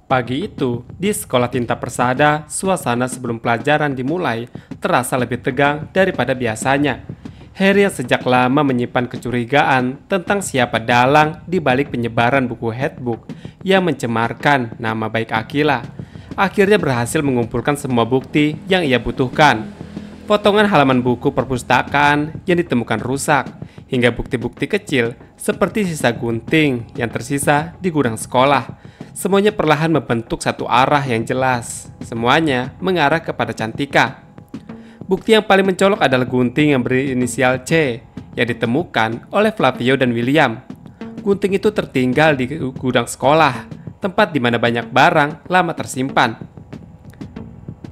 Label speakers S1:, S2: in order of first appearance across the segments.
S1: Pagi itu, di sekolah tinta persada, suasana sebelum pelajaran dimulai terasa lebih tegang daripada biasanya. Harry yang sejak lama menyimpan kecurigaan tentang siapa dalang di balik penyebaran buku headbook yang mencemarkan nama baik Akila, akhirnya berhasil mengumpulkan semua bukti yang ia butuhkan. Potongan halaman buku perpustakaan yang ditemukan rusak, hingga bukti-bukti kecil seperti sisa gunting yang tersisa di gudang sekolah. Semuanya perlahan membentuk satu arah yang jelas. Semuanya mengarah kepada Cantika. Bukti yang paling mencolok adalah gunting yang berinisial C yang ditemukan oleh Flavio dan William. Gunting itu tertinggal di gudang sekolah, tempat di mana banyak barang lama tersimpan,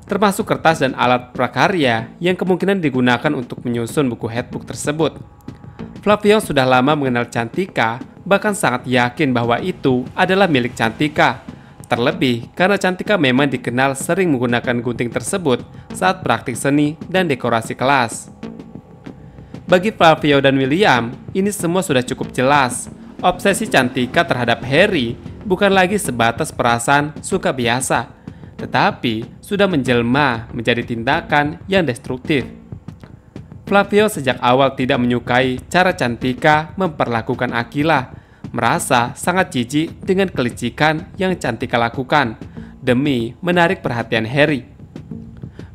S1: termasuk kertas dan alat prakarya yang kemungkinan digunakan untuk menyusun buku headbook tersebut. Flavio sudah lama mengenal Cantika, bahkan sangat yakin bahwa itu adalah milik Cantika. Terlebih karena Cantika memang dikenal sering menggunakan gunting tersebut saat praktik seni dan dekorasi kelas. Bagi Flavio dan William, ini semua sudah cukup jelas. Obsesi Cantika terhadap Harry bukan lagi sebatas perasaan suka biasa, tetapi sudah menjelma menjadi tindakan yang destruktif. Flavio sejak awal tidak menyukai cara Cantika memperlakukan Akila, merasa sangat jijik dengan kelicikan yang Cantika lakukan demi menarik perhatian Harry.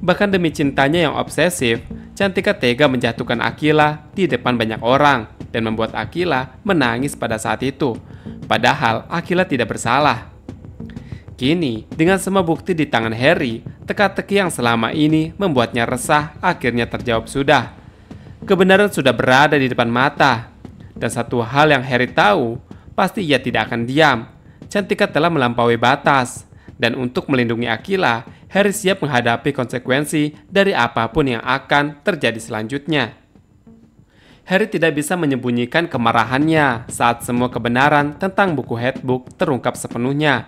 S1: Bahkan demi cintanya yang obsesif, Cantika tega menjatuhkan Akila di depan banyak orang dan membuat Akila menangis pada saat itu, padahal Akila tidak bersalah. Kini, dengan semua bukti di tangan Harry, teka-teki yang selama ini membuatnya resah akhirnya terjawab sudah. Kebenaran sudah berada di depan mata, dan satu hal yang Harry tahu, pasti ia tidak akan diam. Cantika telah melampaui batas, dan untuk melindungi Akila, Harry siap menghadapi konsekuensi dari apapun yang akan terjadi selanjutnya. Harry tidak bisa menyembunyikan kemarahannya saat semua kebenaran tentang buku headbook terungkap sepenuhnya.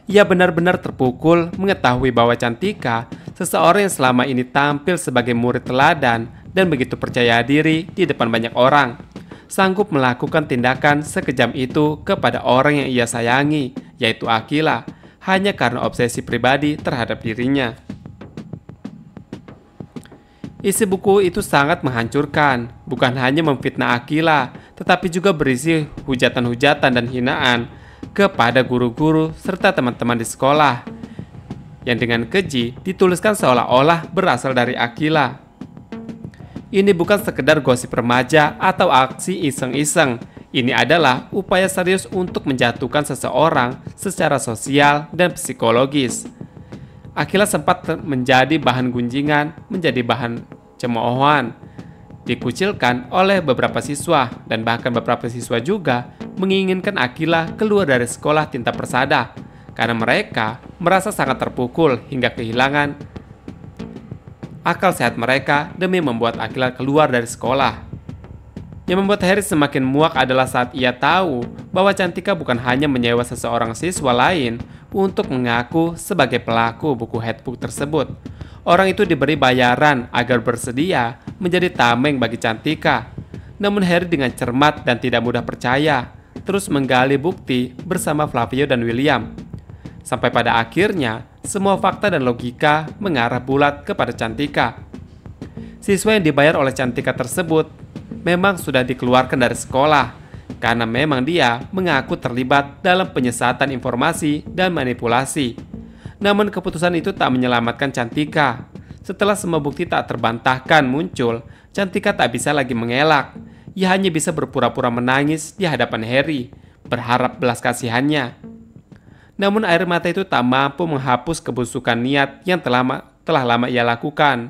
S1: Ia benar-benar terpukul mengetahui bahwa Cantika, seseorang yang selama ini tampil sebagai murid teladan dan begitu percaya diri di depan banyak orang, sanggup melakukan tindakan sekejam itu kepada orang yang ia sayangi, yaitu Akila, hanya karena obsesi pribadi terhadap dirinya. Isi buku itu sangat menghancurkan, bukan hanya memfitnah Akila, tetapi juga berisi hujatan-hujatan dan hinaan kepada guru-guru serta teman-teman di sekolah, yang dengan keji dituliskan seolah-olah berasal dari Akila. Ini bukan sekedar gosip remaja atau aksi iseng-iseng. Ini adalah upaya serius untuk menjatuhkan seseorang secara sosial dan psikologis. Akila sempat menjadi bahan gunjingan, menjadi bahan cemoohan, dikucilkan oleh beberapa siswa, dan bahkan beberapa siswa juga menginginkan Akila keluar dari sekolah tinta persada karena mereka merasa sangat terpukul hingga kehilangan akal sehat mereka demi membuat Akila keluar dari sekolah. Yang membuat Harry semakin muak adalah saat ia tahu bahwa Cantika bukan hanya menyewa seseorang siswa lain untuk mengaku sebagai pelaku buku headbook tersebut. Orang itu diberi bayaran agar bersedia menjadi tameng bagi Cantika. Namun Harry dengan cermat dan tidak mudah percaya, terus menggali bukti bersama Flavio dan William. Sampai pada akhirnya, semua fakta dan logika mengarah bulat kepada Cantika. Siswa yang dibayar oleh Cantika tersebut memang sudah dikeluarkan dari sekolah karena memang dia mengaku terlibat dalam penyesatan informasi dan manipulasi. Namun keputusan itu tak menyelamatkan Cantika. Setelah semua bukti tak terbantahkan muncul, Cantika tak bisa lagi mengelak. Ia hanya bisa berpura-pura menangis di hadapan Harry, berharap belas kasihannya. Namun air mata itu tak mampu menghapus kebusukan niat yang telah lama ia lakukan.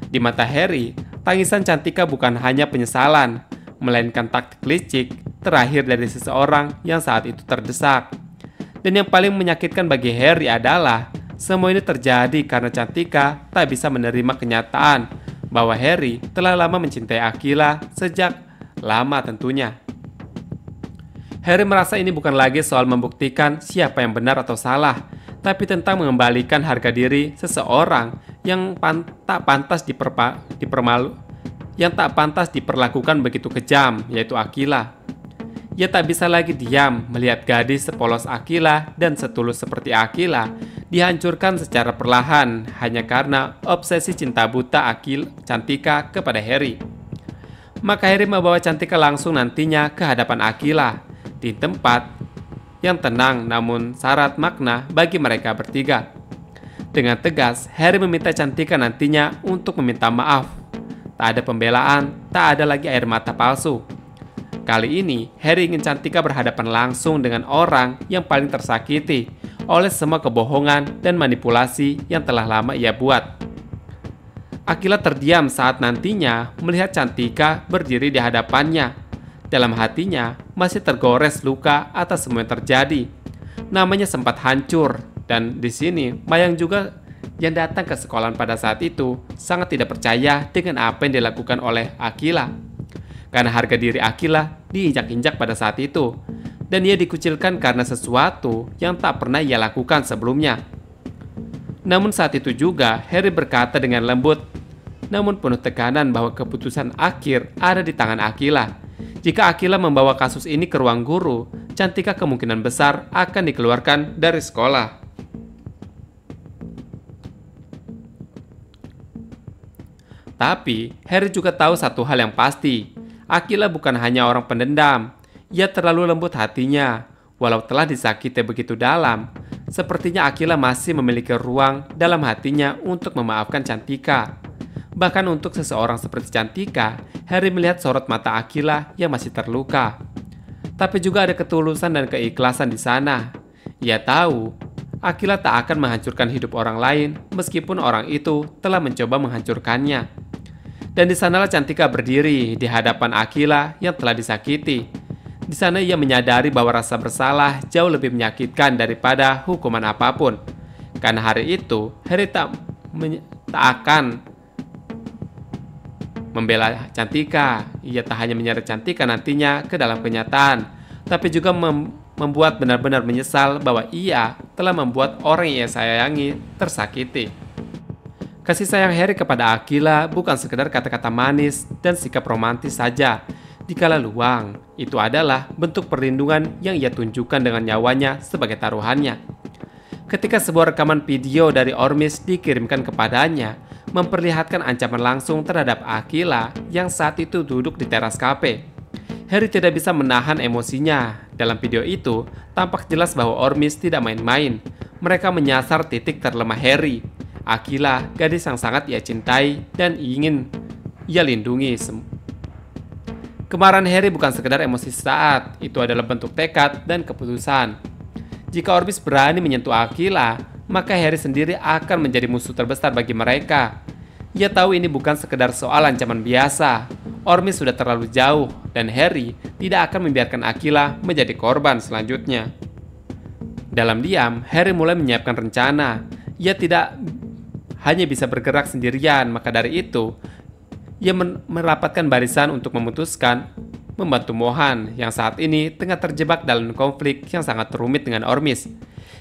S1: Di mata Harry, tangisan Cantika bukan hanya penyesalan, melainkan taktik licik terakhir dari seseorang yang saat itu terdesak. Dan yang paling menyakitkan bagi Harry adalah semua ini terjadi karena Cantika tak bisa menerima kenyataan bahwa Harry telah lama mencintai Akila sejak lama tentunya. Harry merasa ini bukan lagi soal membuktikan siapa yang benar atau salah, tapi tentang mengembalikan harga diri seseorang yang tak pantas diperlakukan begitu kejam, yaitu Akila. Ia tak bisa lagi diam melihat gadis sepolos Akila dan setulus seperti Akila dihancurkan secara perlahan hanya karena obsesi cinta buta Cantika kepada Harry. Maka Harry membawa Cantika langsung nantinya ke hadapan Akila di tempat yang tenang namun syarat makna bagi mereka bertiga. Dengan tegas, Harry meminta Cantika nantinya untuk meminta maaf. Tak ada pembelaan, tak ada lagi air mata palsu. Kali ini, Harry ingin Cantika berhadapan langsung dengan orang yang paling tersakiti oleh semua kebohongan dan manipulasi yang telah lama ia buat. Akila terdiam saat nantinya melihat Cantika berdiri di hadapannya. Dalam hatinya masih tergores luka atas semua yang terjadi. Namanya sempat hancur, dan di sini Mayang juga yang datang ke sekolah pada saat itu sangat tidak percaya dengan apa yang dilakukan oleh Akila. Karena harga diri Akila diinjak-injak pada saat itu, dan ia dikucilkan karena sesuatu yang tak pernah ia lakukan sebelumnya. Namun saat itu juga Harry berkata dengan lembut, namun penuh tekanan bahwa keputusan akhir ada di tangan Akila. Jika Akila membawa kasus ini ke ruang guru, Cantika kemungkinan besar akan dikeluarkan dari sekolah. Tapi Harry juga tahu satu hal yang pasti. Akila bukan hanya orang pendendam, ia terlalu lembut hatinya. Walau telah disakiti begitu dalam, sepertinya Akila masih memiliki ruang dalam hatinya untuk memaafkan Cantika. Bahkan untuk seseorang seperti Cantika, Harry melihat sorot mata Akila yang masih terluka. Tapi juga ada ketulusan dan keikhlasan di sana. Ia tahu, Akila tak akan menghancurkan hidup orang lain meskipun orang itu telah mencoba menghancurkannya. Dan di sanalah Cantika berdiri di hadapan Akila yang telah disakiti. Di sana ia menyadari bahwa rasa bersalah jauh lebih menyakitkan daripada hukuman apapun. Karena hari itu, Harry tak akan membela Cantika. Ia tak hanya menyeret Cantika nantinya ke dalam kenyataan, tapi juga membuat benar-benar menyesal bahwa ia telah membuat orang yang ia sayangi tersakiti. Kasih sayang Harry kepada Akila bukan sekedar kata-kata manis dan sikap romantis saja. Dikala luang, itu adalah bentuk perlindungan yang ia tunjukkan dengan nyawanya sebagai taruhannya. Ketika sebuah rekaman video dari Ormis dikirimkan kepadanya, memperlihatkan ancaman langsung terhadap Akila yang saat itu duduk di teras kafe. Harry tidak bisa menahan emosinya. Dalam video itu, tampak jelas bahwa Ormis tidak main-main. Mereka menyasar titik terlemah Harry. Akila, gadis yang sangat ia cintai dan ingin ia lindungi. Kemarahan Harry bukan sekedar emosi saat, itu adalah bentuk tekad dan keputusan. Jika Ormis berani menyentuh Akila, maka Harry sendiri akan menjadi musuh terbesar bagi mereka. Ia tahu ini bukan sekedar soal ancaman biasa. Ormis sudah terlalu jauh dan Harry tidak akan membiarkan Akila menjadi korban selanjutnya. Dalam diam, Harry mulai menyiapkan rencana. Ia tidak hanya bisa bergerak sendirian, maka dari itu ia merapatkan barisan untuk memutuskan membantu Mohan yang saat ini tengah terjebak dalam konflik yang sangat rumit dengan Ormis.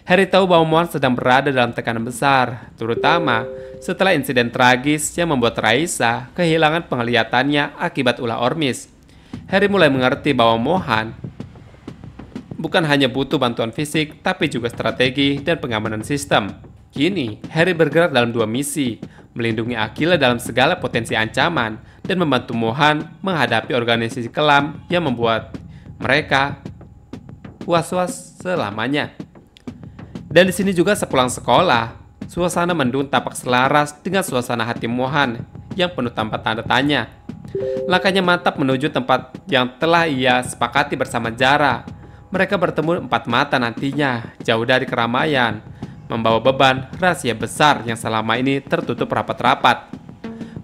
S1: Harry tahu bahwa Mohan sedang berada dalam tekanan besar, terutama setelah insiden tragis yang membuat Raisa kehilangan penglihatannya akibat ulah Ormis. Harry mulai mengerti bahwa Mohan bukan hanya butuh bantuan fisik, tapi juga strategi dan pengamanan sistem. Kini, Harry bergerak dalam dua misi, melindungi Akila dalam segala potensi ancaman dan membantu Mohan menghadapi organisasi kelam yang membuat mereka was-was selamanya. Dan di sini juga sepulang sekolah, suasana mendung tampak selaras dengan suasana hati Mohan yang penuh tanpa tanda tanya. Langkahnya mantap menuju tempat yang telah ia sepakati bersama Zara. Mereka bertemu empat mata nantinya, jauh dari keramaian, membawa beban rahasia besar yang selama ini tertutup rapat-rapat.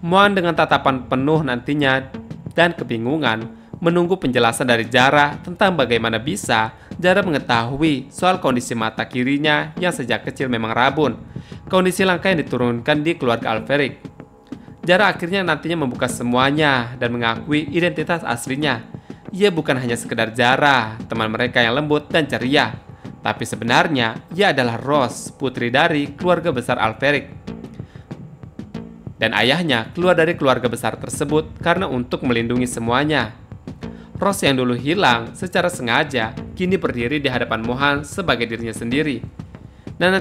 S1: Mohan dengan tatapan penuh nantinya dan kebingungan menunggu penjelasan dari Zara tentang bagaimana bisa Zara mengetahui soal kondisi mata kirinya yang sejak kecil memang rabun, kondisi langka yang diturunkan di keluarga Alferic. Zara akhirnya nantinya membuka semuanya dan mengakui identitas aslinya. Ia bukan hanya sekedar Zara, teman mereka yang lembut dan ceria, tapi sebenarnya ia adalah Rose, putri dari keluarga besar Alferic. Dan ayahnya keluar dari keluarga besar tersebut karena untuk melindungi semuanya. Rose yang dulu hilang secara sengaja kini berdiri di hadapan Mohan sebagai dirinya sendiri. Dan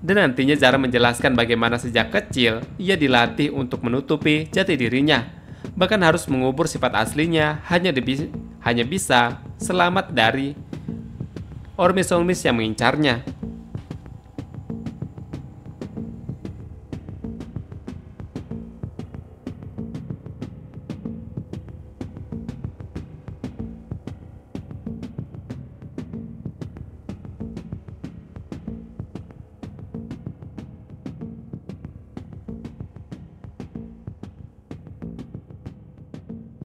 S1: nantinya Zara menjelaskan bagaimana sejak kecil ia dilatih untuk menutupi jati dirinya. Bahkan harus mengubur sifat aslinya hanya bisa selamat dari ormis-ormis yang mengincarnya.